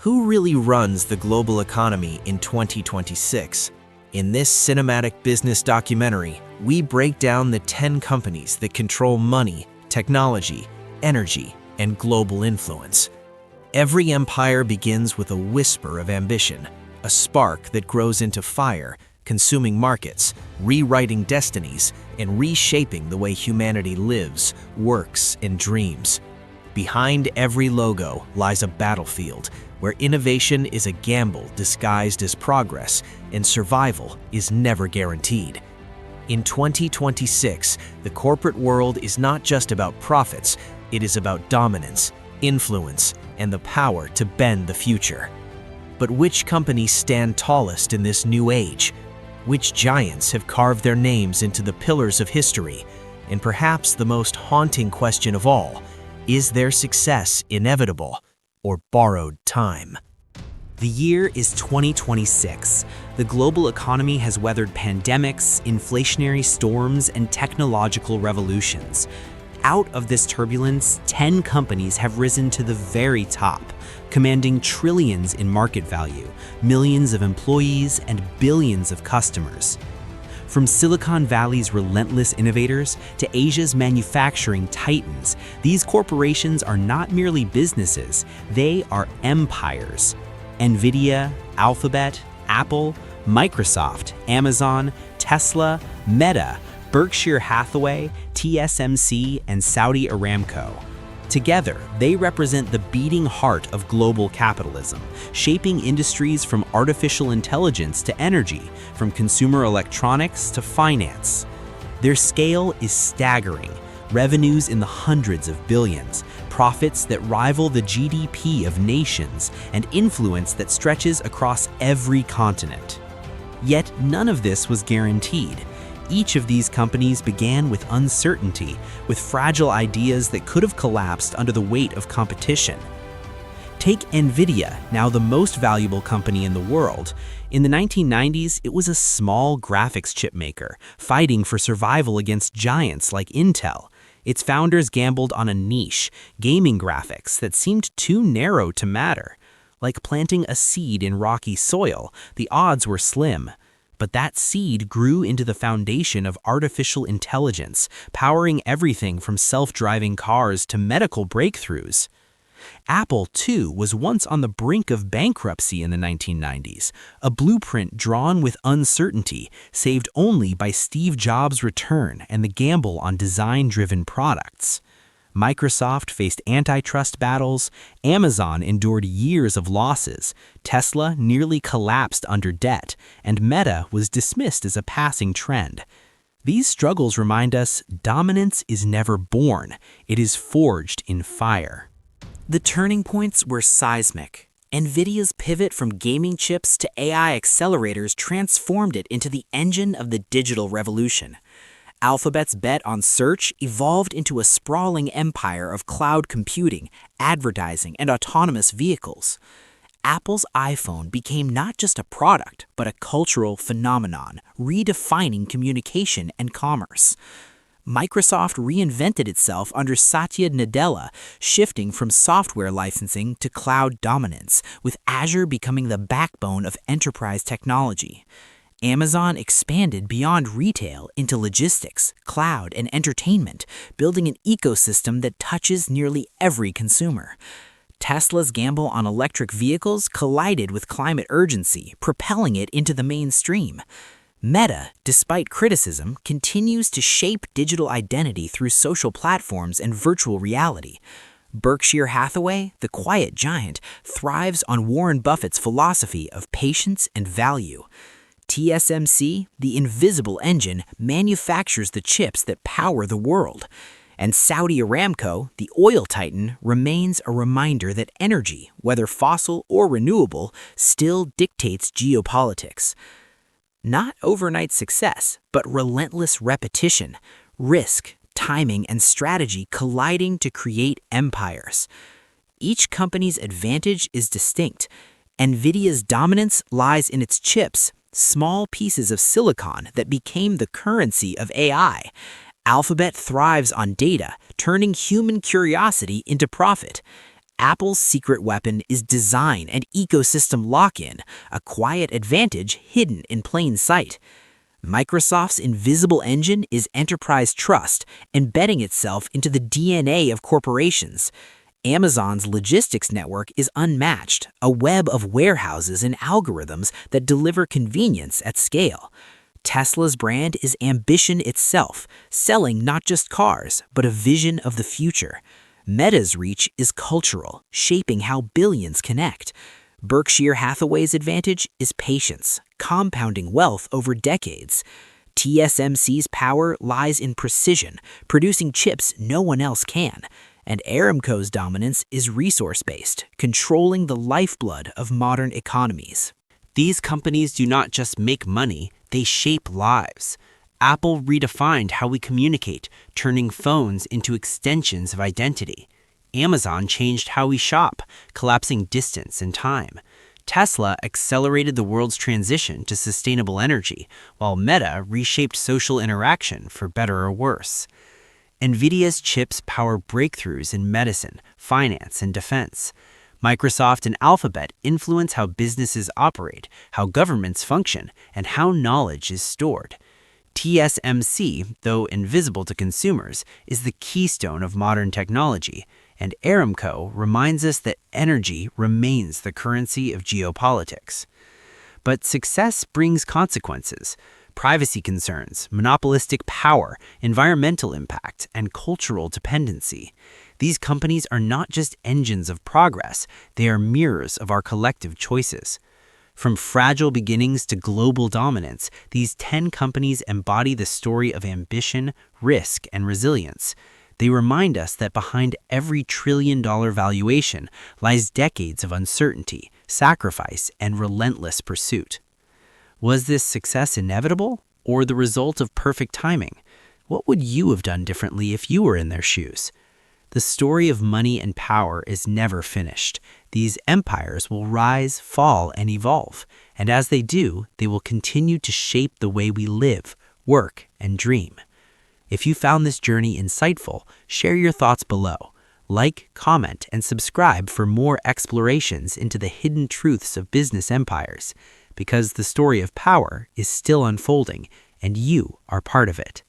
Who really runs the global economy in 2026? In this cinematic business documentary, we break down the 10 companies that control money, technology, energy, and global influence. Every empire begins with a whisper of ambition, a spark that grows into fire, consuming markets, rewriting destinies, and reshaping the way humanity lives, works, and dreams. Behind every logo lies a battlefield where innovation is a gamble disguised as progress and survival is never guaranteed. In 2026, the corporate world is not just about profits, it is about dominance, influence, and the power to bend the future. But which companies stand tallest in this new age? Which giants have carved their names into the pillars of history? And perhaps the most haunting question of all, is their success inevitable or borrowed time? The year is 2026. The global economy has weathered pandemics, inflationary storms, and technological revolutions. Out of this turbulence, 10 companies have risen to the very top, commanding trillions in market value, millions of employees, and billions of customers. From Silicon Valley's relentless innovators to Asia's manufacturing titans, these corporations are not merely businesses, they are empires. NVIDIA, Alphabet, Apple, Microsoft, Amazon, Tesla, Meta, Berkshire Hathaway, TSMC, and Saudi Aramco. Together, they represent the beating heart of global capitalism, shaping industries from artificial intelligence to energy, from consumer electronics to finance. Their scale is staggering, revenues in the hundreds of billions, profits that rival the GDP of nations, and influence that stretches across every continent. Yet none of this was guaranteed. Each of these companies began with uncertainty, with fragile ideas that could have collapsed under the weight of competition. Take NVIDIA, now the most valuable company in the world. In the 1990s, it was a small graphics chip maker, fighting for survival against giants like Intel. Its founders gambled on a niche, gaming graphics, that seemed too narrow to matter. Like planting a seed in rocky soil, the odds were slim. But that seed grew into the foundation of artificial intelligence, powering everything from self-driving cars to medical breakthroughs. Apple, too, was once on the brink of bankruptcy in the 1990s, a blueprint drawn with uncertainty, saved only by Steve Jobs' return and the gamble on design-driven products. Microsoft faced antitrust battles, Amazon endured years of losses, Tesla nearly collapsed under debt, and Meta was dismissed as a passing trend. These struggles remind us dominance is never born, it is forged in fire. The turning points were seismic. NVIDIA's pivot from gaming chips to AI accelerators transformed it into the engine of the digital revolution. Alphabet's bet on search evolved into a sprawling empire of cloud computing, advertising, and autonomous vehicles. Apple's iPhone became not just a product, but a cultural phenomenon, redefining communication and commerce. Microsoft reinvented itself under Satya Nadella, shifting from software licensing to cloud dominance, with Azure becoming the backbone of enterprise technology. Amazon expanded beyond retail into logistics, cloud, and entertainment, building an ecosystem that touches nearly every consumer. Tesla's gamble on electric vehicles collided with climate urgency, propelling it into the mainstream. Meta, despite criticism, continues to shape digital identity through social platforms and virtual reality. Berkshire Hathaway, the quiet giant, thrives on Warren Buffett's philosophy of patience and value. TSMC, the invisible engine, manufactures the chips that power the world. And Saudi Aramco, the oil titan, remains a reminder that energy, whether fossil or renewable, still dictates geopolitics. Not overnight success, but relentless repetition, risk, timing, and strategy colliding to create empires. Each company's advantage is distinct. NVIDIA's dominance lies in its chips, small pieces of silicon that became the currency of AI. Alphabet thrives on data, turning human curiosity into profit. Apple's secret weapon is design and ecosystem lock-in, a quiet advantage hidden in plain sight. Microsoft's invisible engine is enterprise trust, embedding itself into the DNA of corporations. Amazon's logistics network is unmatched, a web of warehouses and algorithms that deliver convenience at scale. Tesla's brand is ambition itself, selling not just cars, but a vision of the future. Meta's reach is cultural, shaping how billions connect. Berkshire Hathaway's advantage is patience, compounding wealth over decades. TSMC's power lies in precision, producing chips no one else can. And Aramco's dominance is resource-based, controlling the lifeblood of modern economies. These companies do not just make money, they shape lives. Apple redefined how we communicate, turning phones into extensions of identity. Amazon changed how we shop, collapsing distance and time. Tesla accelerated the world's transition to sustainable energy, while Meta reshaped social interaction for better or worse. NVIDIA's chips power breakthroughs in medicine, finance, and defense. Microsoft and Alphabet influence how businesses operate, how governments function, and how knowledge is stored. TSMC, though invisible to consumers, is the keystone of modern technology, and Aramco reminds us that energy remains the currency of geopolitics. But success brings consequences. Privacy concerns, monopolistic power, environmental impact, and cultural dependency. These companies are not just engines of progress, they are mirrors of our collective choices. From fragile beginnings to global dominance, these 10 companies embody the story of ambition, risk, and resilience. They remind us that behind every trillion-dollar valuation lies decades of uncertainty, sacrifice, and relentless pursuit. Was this success inevitable, or the result of perfect timing? What would you have done differently if you were in their shoes? The story of money and power is never finished. These empires will rise, fall, and evolve, and as they do, they will continue to shape the way we live, work, and dream. If you found this journey insightful, share your thoughts below. Like, comment, and subscribe for more explorations into the hidden truths of business empires, because the story of power is still unfolding, and you are part of it.